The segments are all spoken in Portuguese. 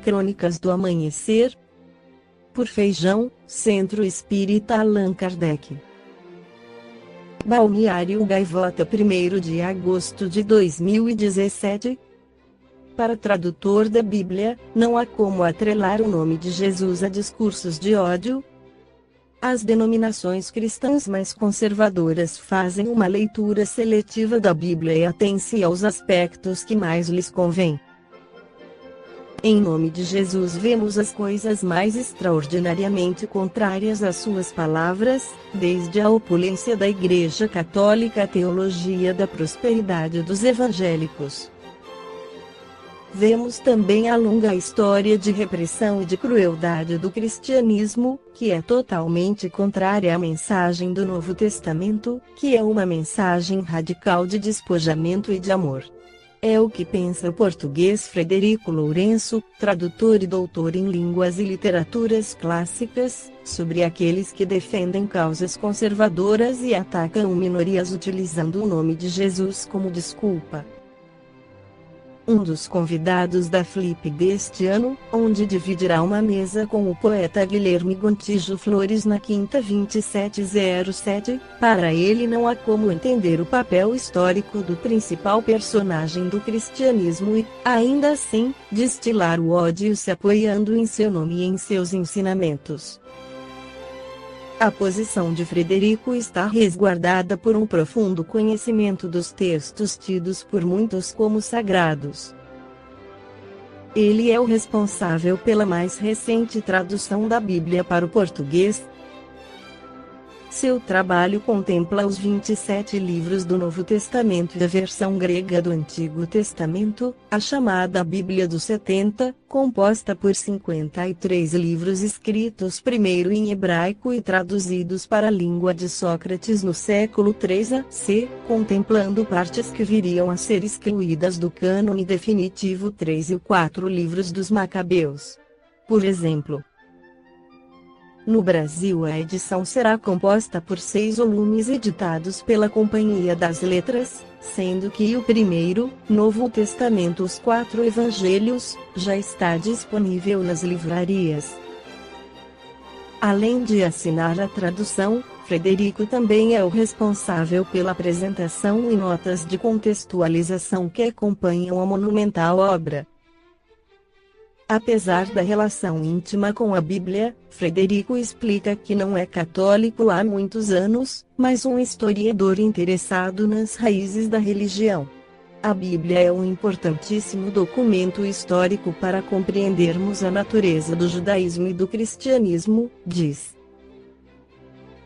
Crônicas do Amanhecer, por Feijão, Centro Espírita Allan Kardec. Balneário Gaivota, 1º de agosto de 2017. Para tradutor da Bíblia, não há como atrelar o nome de Jesus a discursos de ódio. As denominações cristãs mais conservadoras fazem uma leitura seletiva da Bíblia e atêm-se aos aspectos que mais lhes convém. Em nome de Jesus vemos as coisas mais extraordinariamente contrárias às suas palavras, desde a opulência da Igreja Católica à teologia da prosperidade dos evangélicos. Vemos também a longa história de repressão e de crueldade do cristianismo, que é totalmente contrária à mensagem do Novo Testamento, que é uma mensagem radical de despojamento e de amor. É o que pensa o português Frederico Lourenço, tradutor e doutor em línguas e literaturas clássicas, sobre aqueles que defendem causas conservadoras e atacam minorias utilizando o nome de Jesus como desculpa. Um dos convidados da Flip deste ano, onde dividirá uma mesa com o poeta Guilherme Gontijo Flores na quinta 2707, para ele não há como entender o papel histórico do principal personagem do cristianismo e, ainda assim, destilar o ódio se apoiando em seu nome e em seus ensinamentos. A posição de Frederico está resguardada por um profundo conhecimento dos textos tidos por muitos como sagrados. Ele é o responsável pela mais recente tradução da Bíblia para o português. Seu trabalho contempla os 27 livros do Novo Testamento e a versão grega do Antigo Testamento, a chamada Bíblia dos 70, composta por 53 livros escritos primeiro em hebraico e traduzidos para a língua de Sócrates no século III a.C., contemplando partes que viriam a ser excluídas do cânone definitivo 3 e 4 livros dos Macabeus. Por exemplo, no Brasil a edição será composta por 6 volumes editados pela Companhia das Letras, sendo que o primeiro, Novo Testamento, os 4 Evangelhos, já está disponível nas livrarias. Além de assinar a tradução, Frederico também é o responsável pela apresentação e notas de contextualização que acompanham a monumental obra. Apesar da relação íntima com a Bíblia, Frederico explica que não é católico há muitos anos, mas um historiador interessado nas raízes da religião. A Bíblia é um importantíssimo documento histórico para compreendermos a natureza do judaísmo e do cristianismo, diz.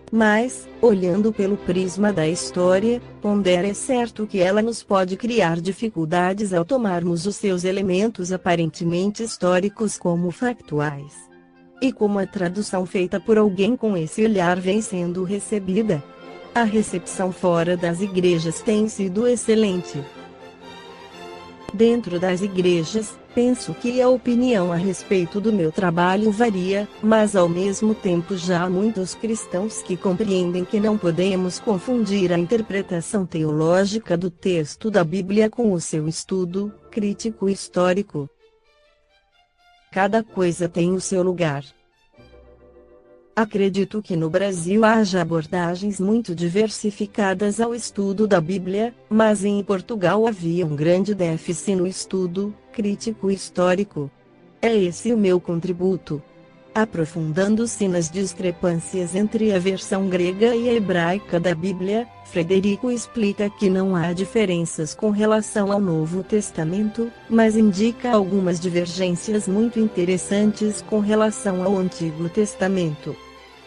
Mas, olhando pelo prisma da história, pondera é certo que ela nos pode criar dificuldades ao tomarmos os seus elementos aparentemente históricos como factuais. E como a tradução feita por alguém com esse olhar vem sendo recebida? A recepção fora das igrejas tem sido excelente. Dentro das igrejas, penso que a opinião a respeito do meu trabalho varia, mas ao mesmo tempo já há muitos cristãos que compreendem que não podemos confundir a interpretação teológica do texto da Bíblia com o seu estudo crítico histórico. Cada coisa tem o seu lugar. Acredito que no Brasil haja abordagens muito diversificadas ao estudo da Bíblia, mas em Portugal havia um grande déficit no estudo crítico histórico. É esse o meu contributo. Aprofundando-se nas discrepâncias entre a versão grega e a hebraica da Bíblia, Frederico explica que não há diferenças com relação ao Novo Testamento, mas indica algumas divergências muito interessantes com relação ao Antigo Testamento.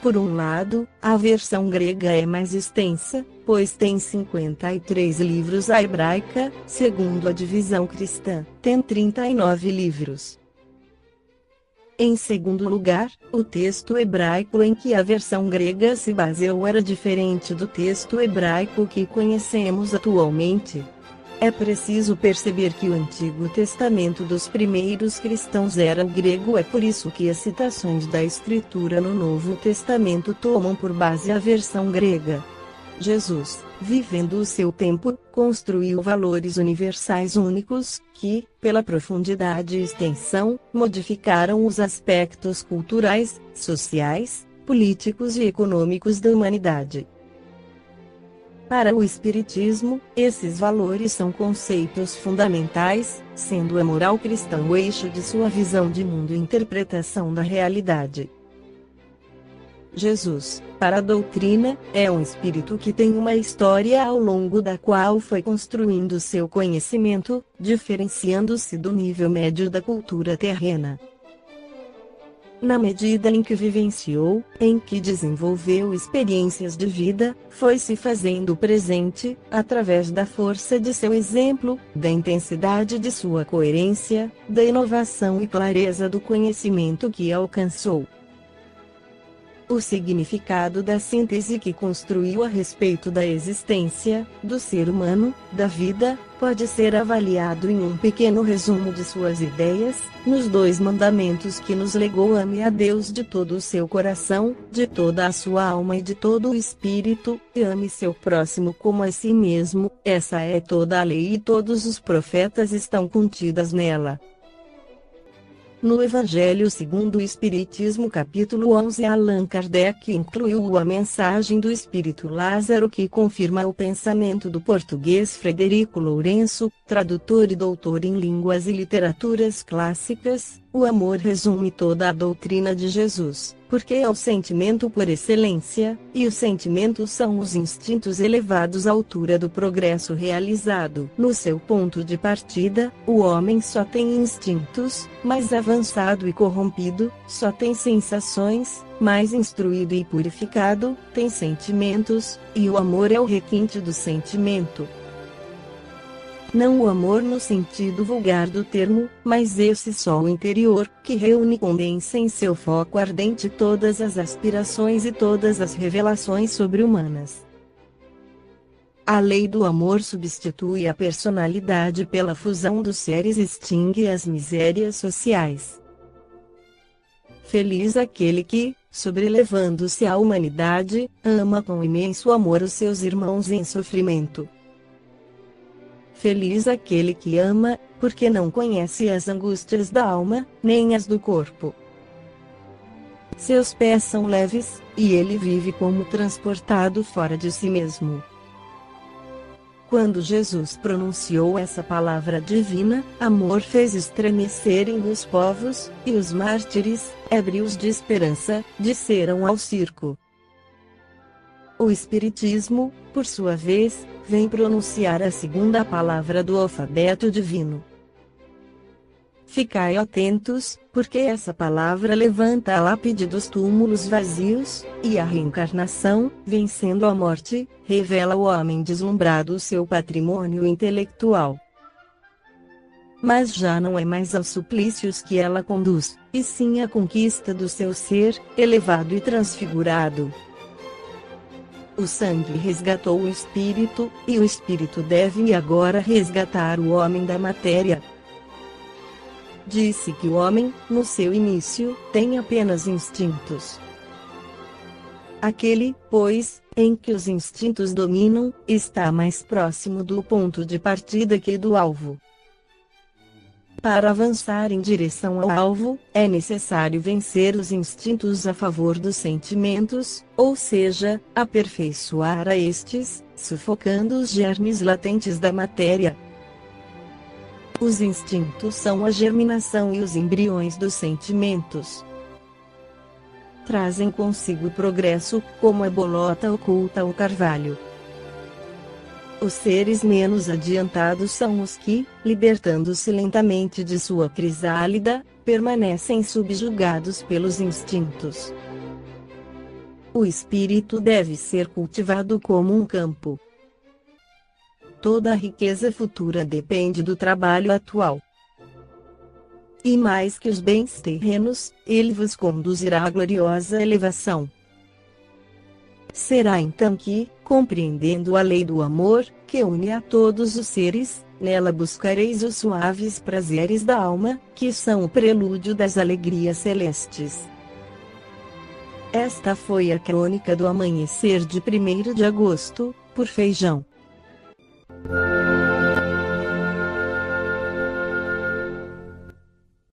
Por um lado, a versão grega é mais extensa, pois tem 53 livros, a hebraica, segundo a divisão cristã, tem 39 livros. Em segundo lugar, o texto hebraico em que a versão grega se baseou era diferente do texto hebraico que conhecemos atualmente. É preciso perceber que o Antigo Testamento dos primeiros cristãos era grego, é por isso que as citações da Escritura no Novo Testamento tomam por base a versão grega. Jesus, vivendo o seu tempo, construiu valores universais únicos, que, pela profundidade e extensão, modificaram os aspectos culturais, sociais, políticos e econômicos da humanidade. Para o Espiritismo, esses valores são conceitos fundamentais, sendo a moral cristã o eixo de sua visão de mundo e interpretação da realidade. Jesus, para a doutrina, é um espírito que tem uma história ao longo da qual foi construindo seu conhecimento, diferenciando-se do nível médio da cultura terrena. Na medida em que vivenciou, em que desenvolveu experiências de vida, foi se fazendo presente, através da força de seu exemplo, da intensidade de sua coerência, da inovação e clareza do conhecimento que alcançou. O significado da síntese que construiu a respeito da existência, do ser humano, da vida, pode ser avaliado em um pequeno resumo de suas ideias, nos 2 mandamentos que nos legou: ame a Deus de todo o seu coração, de toda a sua alma e de todo o espírito, e ame seu próximo como a si mesmo. Essa é toda a lei e todos os profetas estão contidas nela. No Evangelho segundo o Espiritismo capítulo 11, Allan Kardec incluiu a mensagem do Espírito Lázaro, que confirma o pensamento do português Frederico Lourenço, tradutor e doutor em línguas e literaturas clássicas. O amor resume toda a doutrina de Jesus, porque é o sentimento por excelência, e os sentimentos são os instintos elevados à altura do progresso realizado. No seu ponto de partida, o homem só tem instintos, mais avançado e corrompido, só tem sensações, mais instruído e purificado, tem sentimentos, e o amor é o requinte do sentimento. Não o amor no sentido vulgar do termo, mas esse sol interior, que reúne e condensa em seu foco ardente todas as aspirações e todas as revelações sobre-humanas. A lei do amor substitui a personalidade pela fusão dos seres e extingue as misérias sociais. Feliz aquele que, sobrelevando-se à humanidade, ama com imenso amor os seus irmãos em sofrimento. Feliz aquele que ama, porque não conhece as angústias da alma, nem as do corpo. Seus pés são leves, e ele vive como transportado fora de si mesmo. Quando Jesus pronunciou essa palavra divina, amor fez estremecerem os povos, e os mártires, ébrios de esperança, desceram ao circo. O Espiritismo, por sua vez, vem pronunciar a segunda palavra do alfabeto divino. Ficai atentos, porque essa palavra levanta a lápide dos túmulos vazios, e a reencarnação, vencendo a morte, revela ao homem deslumbrado o seu patrimônio intelectual. Mas já não é mais aos suplícios que ela conduz, e sim à conquista do seu ser, elevado e transfigurado. O sangue resgatou o espírito, e o espírito deve agora resgatar o homem da matéria. Disse que o homem, no seu início, tem apenas instintos. Aquele, pois, em que os instintos dominam, está mais próximo do ponto de partida que do alvo. Para avançar em direção ao alvo, é necessário vencer os instintos a favor dos sentimentos, ou seja, aperfeiçoar a estes, sufocando os germes latentes da matéria. Os instintos são a germinação e os embriões dos sentimentos. Trazem consigo o progresso, como a bolota oculta o carvalho. Os seres menos adiantados são os que, libertando-se lentamente de sua crisálida, permanecem subjugados pelos instintos. O espírito deve ser cultivado como um campo. Toda a riqueza futura depende do trabalho atual. E mais que os bens terrenos, ele vos conduzirá à gloriosa elevação. Será então que, compreendendo a lei do amor, que une a todos os seres, nela buscareis os suaves prazeres da alma, que são o prelúdio das alegrias celestes. Esta foi a crônica do amanhecer de 1º de agosto, por Feijão.